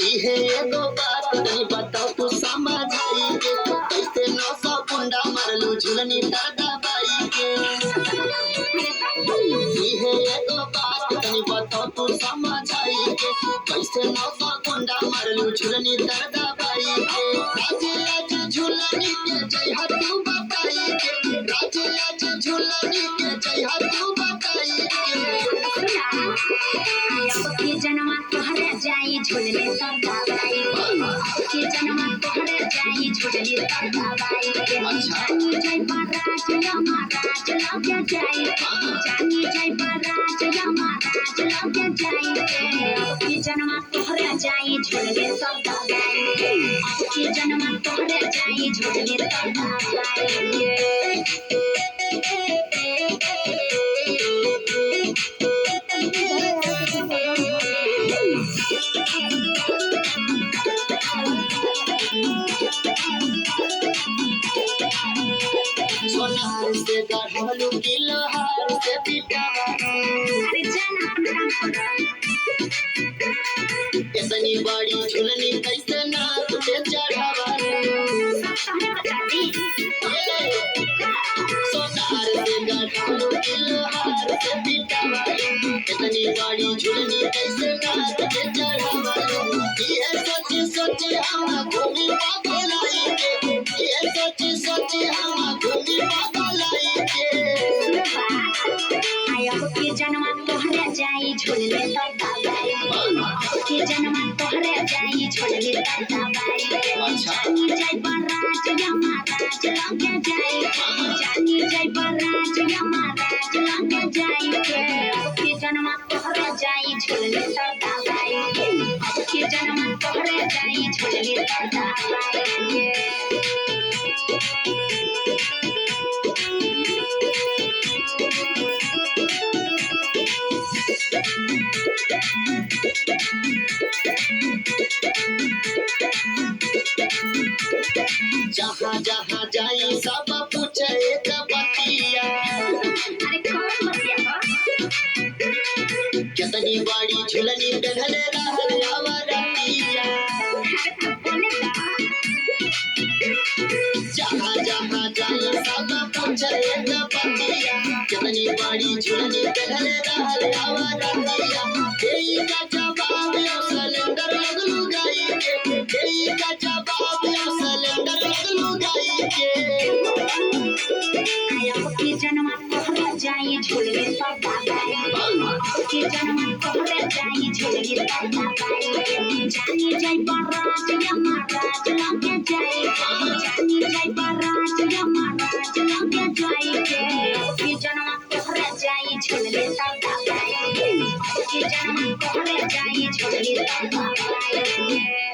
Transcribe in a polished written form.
इहे एगो बात नहीं बताओ तू समझाई के कैसे 900 कुंडा मारलू झुलनी तर दबाई के। इहे एगो बात नहीं बताओ तू समझाई के कैसे 900 कुंडा मारलू झुलनी तर दबाई के। राजे आज झुलनी के जय हो तू बताई के, राजे आज झुलनी के जय हो तू बताई के जनमा तोहरे जाई झुलने तर दबाई के जनमा तोहरे जाई झुलने तर दबाई के। जानी जय बराज यमा राज लगे जाई जानी जय बराज यमा राज लगे जाई के जनमा तोहरे जाई झुलने तर दबाई के जनमा तोहरे जाई झुलने तर दबाई सोनार से गढ़लू की लोहार से पिटावा। अरे जाना इतनी बड़ी झुलनी कैसे नाक पे चढ़ावा। सोनार से गढ़लू की लोहार से पिटावा। इतनी बड़ी झुलनी कैसे नाक पे चढ़ावा। ये सोची सोची हम घूमी पागल आई के, ये सोची सोची हम घूमी पागल आई के। के जनमा तोहरे जाई झुलने तर दबाई के जनमा तोहरे जाई झुलने तर दबाई। जानी जय बराज यमा राज लगे जाई जानी जय बराज यमा राज लगे जाई के जनमा तोहरे जाई झुलने तर दबाई के जनमा तोहरे जाई झुलने तर दबाई जहाँ जहाँ जाई सब पूछे एक बतिया। अरे कौन बतिया कितनी बड़ी झुलनी पहले रहल अवरतिया। जहाँ जहाँ जाई सब पूछे एक बतिया। कितनी बड़ी झुलनी पहले रहल अवरतिया। देई का जवाब यो सिलेंडर लगलू गाई के, देई का जवाब यो सिलेंडर लगलू गाई के। के जनमा तोहरे जाई झुलने तर दबाई के जनमा तोहरे जाई झुलने तर दबाई। जानी जय बराज यमा राज लगे जाई जानी जय बराज यमा राज लगे जाई के जनमा तोहरे जाई झुलने तर दबाई के जनमा तोहरे जाई झुलने तर दबाई।